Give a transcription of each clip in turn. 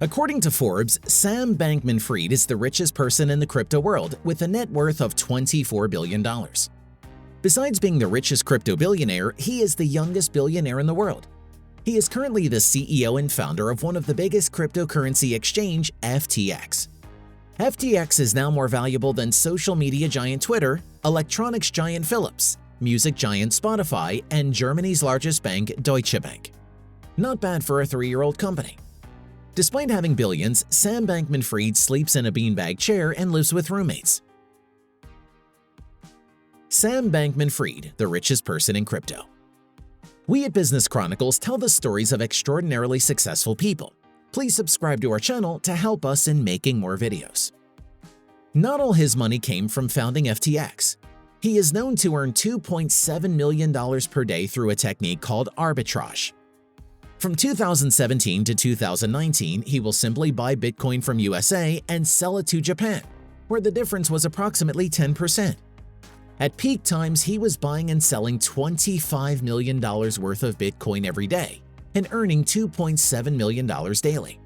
According to Forbes, Sam Bankman-Fried is the richest person in the crypto world with a net worth of $24 billion. Besides being the richest crypto billionaire, he is the youngest billionaire in the world. He is currently the CEO and founder of one of the biggest cryptocurrency exchange, FTX. FTX is now more valuable than social media giant Twitter, electronics giant Philips, music giant Spotify, and Germany's largest bank, Deutsche Bank. Not bad for a 3-year-old company. Despite having billions, Sam Bankman-Fried sleeps in a beanbag chair and lives with roommates. Sam Bankman-Fried, the richest person in crypto. We at Business Chronicles tell the stories of extraordinarily successful people. Please subscribe to our channel to help us in making more videos. Not all his money came from founding FTX. He is known to earn $2.7 million per day through a technique called arbitrage. From 2017 to 2019, he will simply buy Bitcoin from USA and sell it to Japan, where the difference was approximately 10%. At peak times, he was buying and selling $25 million worth of Bitcoin every day and earning $2.7 million daily.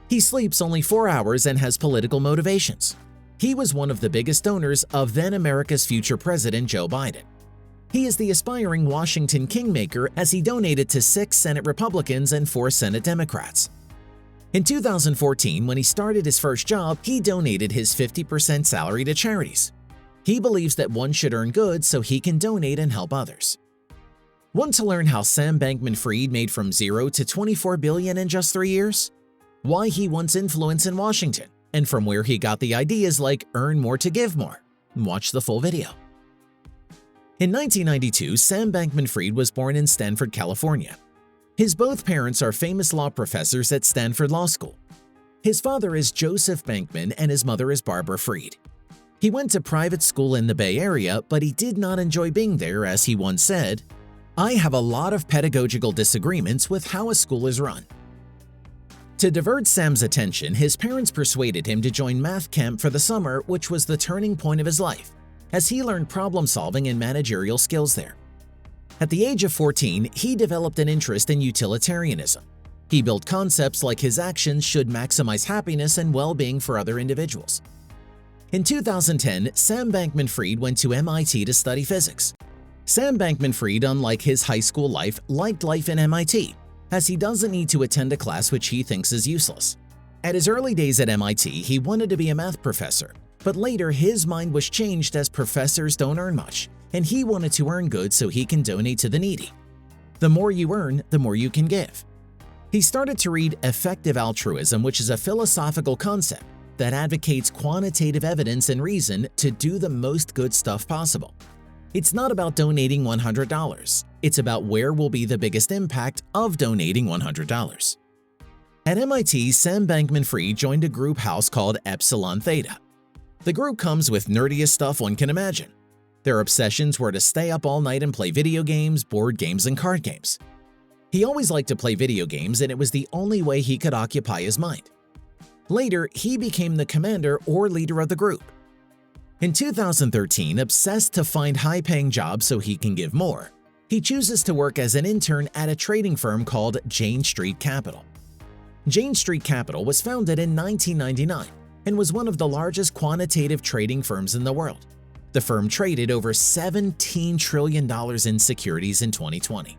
He sleeps only 4 hours and has political motivations. He was one of the biggest donors of then America's future president Joe Biden. He is the aspiring Washington kingmaker as he donated to 6 Senate Republicans and 4 Senate Democrats. In 2014, when he started his first job, he donated his 50% salary to charities. He believes that one should earn good so he can donate and help others. Want to learn how Sam Bankman-Fried made from 0 to $24 billion in just 3 years? Why he wants influence in Washington, and from where he got the ideas like earn more to give more? Watch the full video. In 1992, Sam Bankman-Fried was born in Stanford, California. His both parents are famous law professors at Stanford Law School. His father is Joseph Bankman and his mother is Barbara Fried. He went to private school in the Bay Area, but he did not enjoy being there, as he once said, "I have a lot of pedagogical disagreements with how a school is run." To divert Sam's attention, his parents persuaded him to join math camp for the summer, which was the turning point of his life, as he learned problem-solving and managerial skills there. At the age of 14, he developed an interest in utilitarianism. He built concepts like his actions should maximize happiness and well-being for other individuals. In 2010, Sam Bankman-Fried went to MIT to study physics. Sam Bankman-Fried, unlike his high school life, liked life in MIT, as he doesn't need to attend a class which he thinks is useless. At his early days at MIT, he wanted to be a math professor, but later his mind was changed as professors don't earn much, and he wanted to earn good so he can donate to the needy. The more you earn, the more you can give. He started to read Effective Altruism, which is a philosophical concept that advocates quantitative evidence and reason to do the most good stuff possible. It's not about donating $100, it's about where will be the biggest impact of donating $100. At MIT, Sam Bankman-Fried joined a group house called Epsilon Theta. The group comes with nerdiest stuff one can imagine. Their obsessions were to stay up all night and play video games, board games, and card games. He always liked to play video games, and it was the only way he could occupy his mind. Later, he became the commander or leader of the group. In 2013, obsessed to find high-paying jobs so he can give more, he chooses to work as an intern at a trading firm called Jane Street Capital. Jane Street Capital was founded in 1999 and was one of the largest quantitative trading firms in the world. The firm traded over $17 trillion in securities in 2020.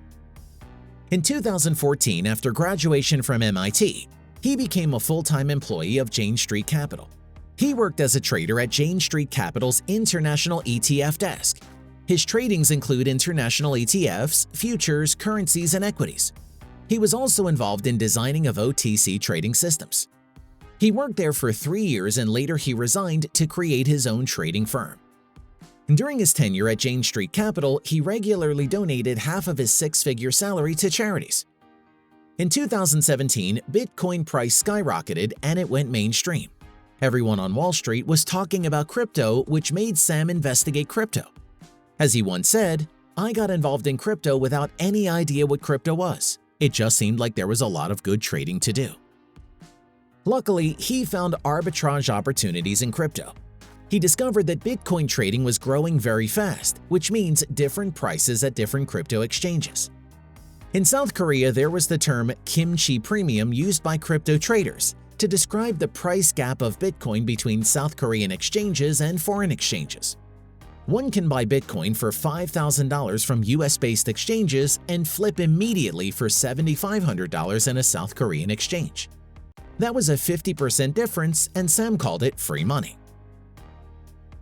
In 2014, after graduation from MIT, he became a full-time employee of Jane Street Capital. He worked as a trader at Jane Street Capital's international ETF desk. His tradings include international ETFs, futures, currencies, and equities. He was also involved in designing of OTC trading systems. He worked there for 3 years and later he resigned to create his own trading firm. During his tenure at Jane Street Capital, he regularly donated half of his 6-figure salary to charities. In 2017, Bitcoin price skyrocketed and it went mainstream. Everyone on Wall Street was talking about crypto, which made Sam investigate crypto. As he once said, "I got involved in crypto without any idea what crypto was. It just seemed like there was a lot of good trading to do." Luckily, he found arbitrage opportunities in crypto. He discovered that Bitcoin trading was growing very fast, which means different prices at different crypto exchanges. In South Korea, there was the term kimchi premium used by crypto traders to describe the price gap of Bitcoin between South Korean exchanges and foreign exchanges. One can buy Bitcoin for $5,000 from US-based exchanges and flip immediately for $7,500 in a South Korean exchange. That was a 50% difference, and Sam called it free money.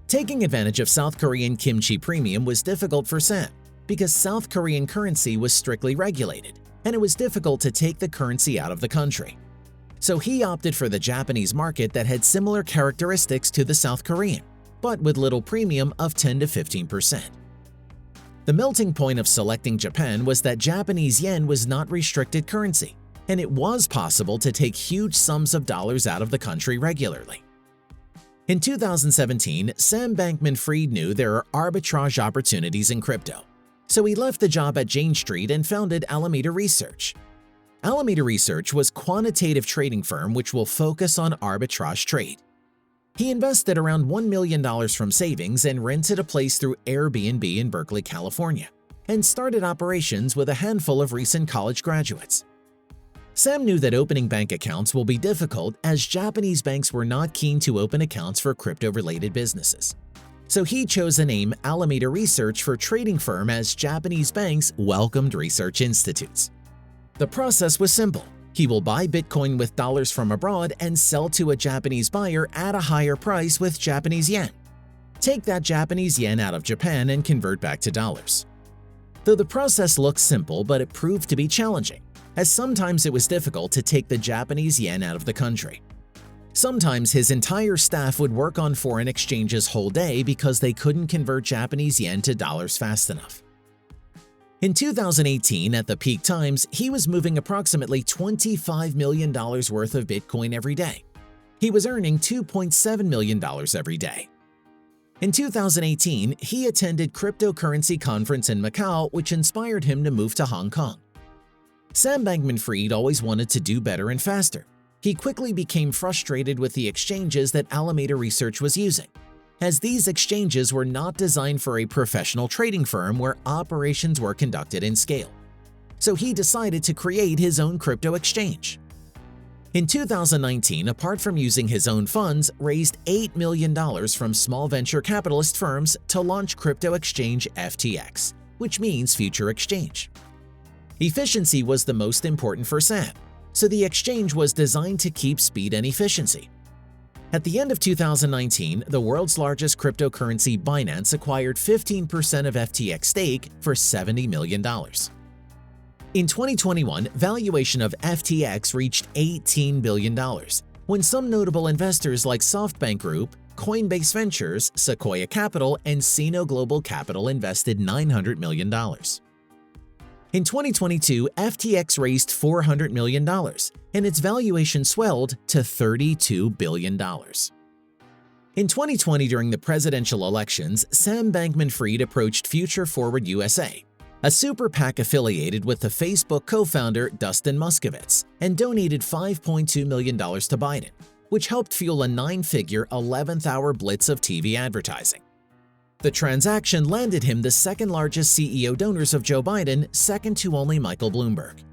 Taking advantage of South Korean kimchi premium was difficult for Sam because South Korean currency was strictly regulated, and it was difficult to take the currency out of the country. So he opted for the Japanese market that had similar characteristics to the South Korean, but with little premium of 10 to 15%. The melting point of selecting Japan was that Japanese yen was not restricted currency, and it was possible to take huge sums of dollars out of the country regularly. In 2017, Sam Bankman-Fried knew there are arbitrage opportunities in crypto, so he left the job at Jane Street and founded Alameda Research. Alameda Research was a quantitative trading firm which will focus on arbitrage trade. He invested around $1 million from savings and rented a place through Airbnb in Berkeley, California, and started operations with a handful of recent college graduates. Sam knew that opening bank accounts will be difficult as Japanese banks were not keen to open accounts for crypto-related businesses. So he chose the name Alameda Research for trading firm as Japanese banks welcomed research institutes. The process was simple. He will buy Bitcoin with dollars from abroad and sell to a Japanese buyer at a higher price with Japanese yen. Take that Japanese yen out of Japan and convert back to dollars. Though the process looked simple, but it proved to be challenging, as sometimes it was difficult to take the Japanese yen out of the country. Sometimes his entire staff would work on foreign exchanges whole day because they couldn't convert Japanese yen to dollars fast enough. In 2018, at the peak times, he was moving approximately $25 million worth of Bitcoin every day. He was earning $2.7 million every day. In 2018, he attended cryptocurrency conference in Macau, which inspired him to move to Hong Kong. Sam Bankman-Fried always wanted to do better and faster. He quickly became frustrated with the exchanges that Alameda Research was using, as these exchanges were not designed for a professional trading firm where operations were conducted in scale. So he decided to create his own crypto exchange. In 2019, apart from using his own funds, raised $8 million from small venture capitalist firms to launch crypto exchange FTX, which means future exchange. Efficiency was the most important for Sam, so the exchange was designed to keep speed and efficiency. At the end of 2019, the world's largest cryptocurrency Binance acquired 15% of FTX stake for $70 million. In 2021, valuation of FTX reached $18 billion, when some notable investors like SoftBank Group, Coinbase Ventures, Sequoia Capital, and Sino Global Capital invested $900 million. In 2022, FTX raised $400 million, and its valuation swelled to $32 billion. In 2020, during the presidential elections, Sam Bankman-Fried approached Future Forward USA, a super PAC affiliated with the Facebook co-founder Dustin Moskovitz, and donated $5.2 million to Biden, which helped fuel a 9-figure 11th-hour blitz of TV advertising. The transaction landed him the second-largest CEO donors of Joe Biden, second to only Michael Bloomberg.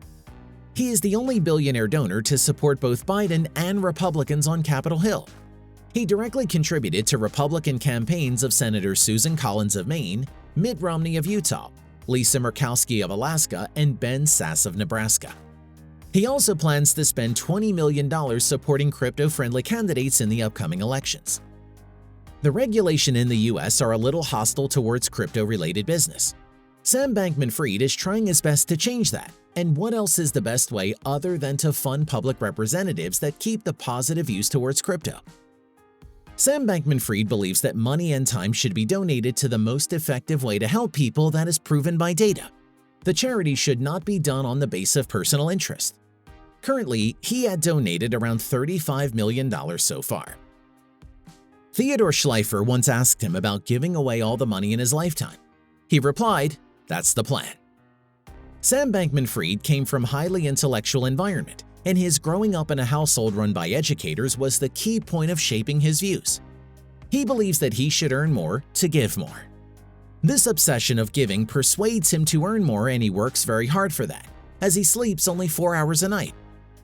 He is the only billionaire donor to support both Biden and Republicans on Capitol Hill. He directly contributed to Republican campaigns of Senators Susan Collins of Maine, Mitt Romney of Utah, Lisa Murkowski of Alaska, and Ben Sasse of Nebraska. He also plans to spend $20 million supporting crypto-friendly candidates in the upcoming elections. The regulation in the US are a little hostile towards crypto-related business. Sam Bankman-Fried is trying his best to change that, and what else is the best way other than to fund public representatives that keep the positive views towards crypto? Sam Bankman-Fried believes that money and time should be donated to the most effective way to help people that is proven by data. The charity should not be done on the basis of personal interest. Currently, he had donated around $35 million so far. Theodore Schleifer once asked him about giving away all the money in his lifetime. He replied, "That's the plan." Sam Bankman-Fried came from a highly intellectual environment, and his growing up in a household run by educators was the key point of shaping his views. He believes that he should earn more to give more. This obsession of giving persuades him to earn more, and he works very hard for that. as he sleeps only 4 hours a night,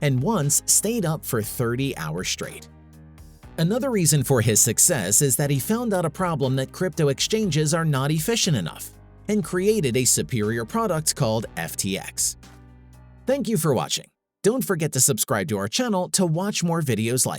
and once stayed up for 30 hours straight. Another reason for his success is that he found out a problem that crypto exchanges are not efficient enough and created a superior product called FTX. Thank you for watching. Don't forget to subscribe to our channel to watch more videos like